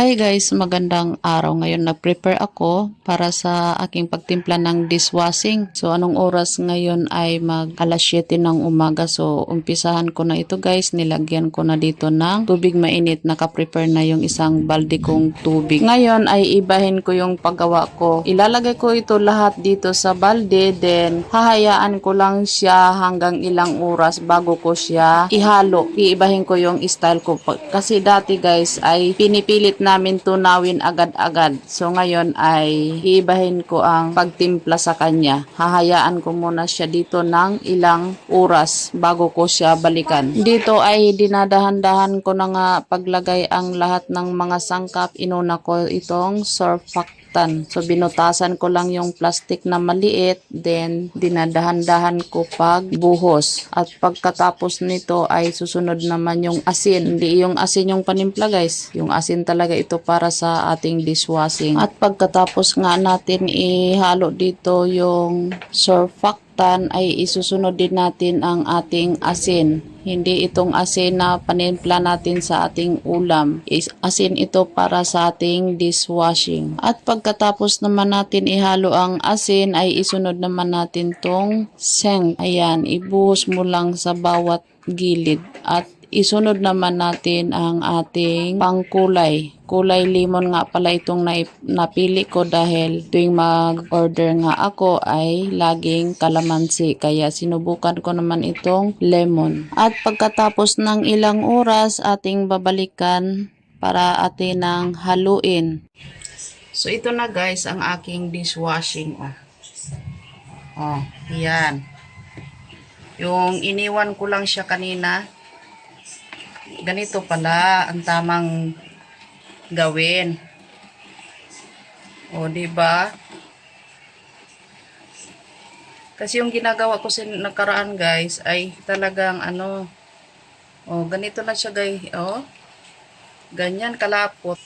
Hi guys, magandang araw. Ngayon nag-prepare ako para sa aking pagtimpla ng dishwashing. So anong oras ngayon ay mag alas 7 ng umaga. So umpisahan ko na ito guys. Nilagyan ko na dito ng tubig mainit. Naka-prepare na yung isang balde kong tubig. Ngayon ay ibahin ko yung paggawa ko. Ilalagay ko ito lahat dito sa balde. Then hahayaan ko lang siya hanggang ilang oras bago ko siya ihalo. Iibahin ko yung style ko. Kasi dati guys ay pinipilit namin tunawin agad-agad. So ngayon ay iibahin ko ang pagtimpla sa kanya. Hahayaan ko muna siya dito ng ilang oras bago ko siya balikan. Dito ay dinadahan-dahan ko na nga paglagay ang lahat ng mga sangkap. Inuna ko itong surfactant. So binutasan ko lang yung plastic na maliit, then dinadahan-dahan ko pag buhos. At pagkatapos nito ay susunod naman yung asin. Hindi yung asin yung panimpla guys. Yung asin talaga ito para sa ating dishwashing. At pagkatapos nga natin ihalo dito yung surfactant ay isusunod din natin ang ating asin. Hindi itong asin na panimpla natin sa ating ulam. Asin ito para sa ating dishwashing. At pagkatapos naman natin ihalo ang asin ay isunod naman natin tong seng. Ayan, ibuhos mo lang sa bawat gilid. At isunod naman natin ang ating pangkulay. Kulay lemon nga pala itong napili ko dahil tuwing mag-order nga ako ay laging kalamansi. Kaya sinubukan ko naman itong lemon. At pagkatapos ng ilang oras ating babalikan para atin ang haluin. So ito na guys ang aking dishwashing. Oh, yan. Yung iniwan ko lang siya kanina. Ganito pala ang tamang gawin. O, diba? Kasi yung ginagawa ko sa nakaraan, guys, ay talagang ano, o, ganito na siya, guys. O, ganyan kalapot.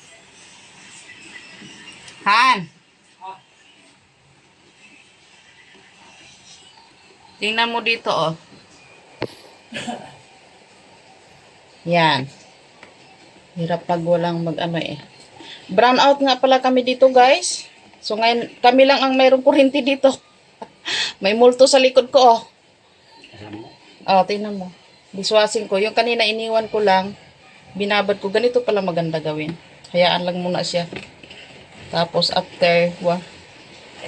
Han! Tingnan mo dito, o. Yan. Hirap pag walang mag-ano eh. Brown out nga pala kami dito guys. So ngayon, kami lang ang mayroong kuryente dito. May multo sa likod ko oh. Oh, tingnan mo. Dishwashing ko. Yung kanina iniwan ko lang. Binabad ko. Ganito pala maganda gawin. Hayaan lang muna siya. Tapos after,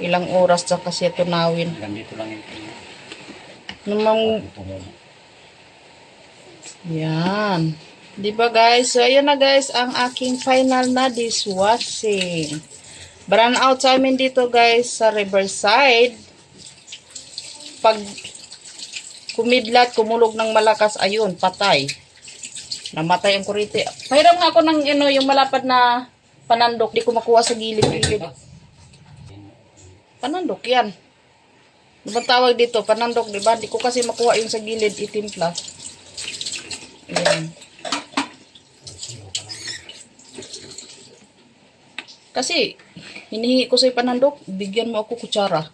ilang oras sa kasi tunawin. Ganito lang ito. Yan. Diba guys? So, ayan na guys ang aking final na dishwashing. Brown out sa amin dito guys sa Riverside. Pag kumidlat, kumulog ng malakas, ayun, patay. Namatay ang kurite. Pahiram nga ako ng yung malapad na panandok. Di ko makuha sa gilid-gilid. Panandok yan. Diba tawag dito? Panandok, diba? Di ko kasi makuha yung sa gilid itimpla. Ayan. Kasi, hinihingi ko sa'yo panandok, bigyan mo ako kutsara.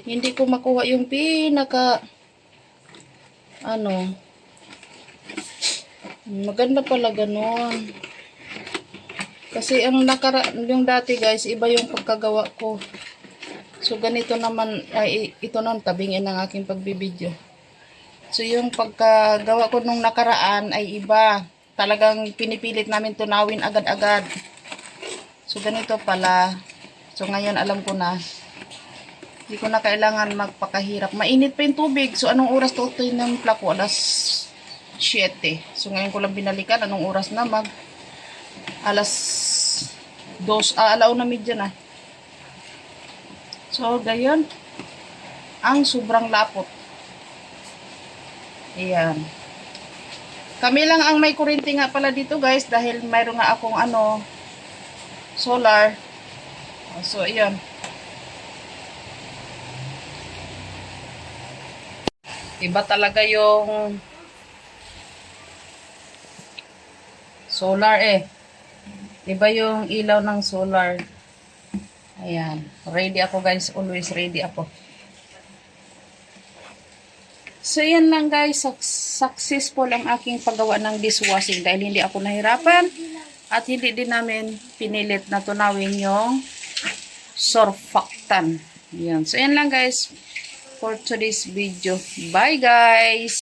Hindi ko makuha yung pinaka, maganda pala ganon. Kasi yung dati guys, iba yung pagkagawa ko. So, ganito naman, ito nun, tabingin ng aking pagbibideo. So, yung pagkagawa ko nung nakaraan ay iba. Talagang pinipilit namin tunawin agad-agad. So, ganito pala. So, ngayon alam ko na. Hindi ko na kailangan magpakahirap. Mainit pa yung tubig. So, anong oras to tinimpla ko? Alas 7. So, ngayon ko lang binalikan. Anong oras na? Alas 2. Alauna medya na. So, gayon. Ang sobrang lapot. Ayan. Kami lang ang may kuryente nga pala dito guys dahil mayroon nga akong solar. So, ayan. Iba talaga yung solar eh. Iba yung ilaw ng solar. Ayan. Ready ako guys. Always ready ako. So, yan lang guys. Successful ang aking paggawa ng dishwashing dahil hindi ako nahirapan at hindi din namin pinilit na tunawin yung surfactant. Yan. So, yan lang guys for today's video. Bye guys!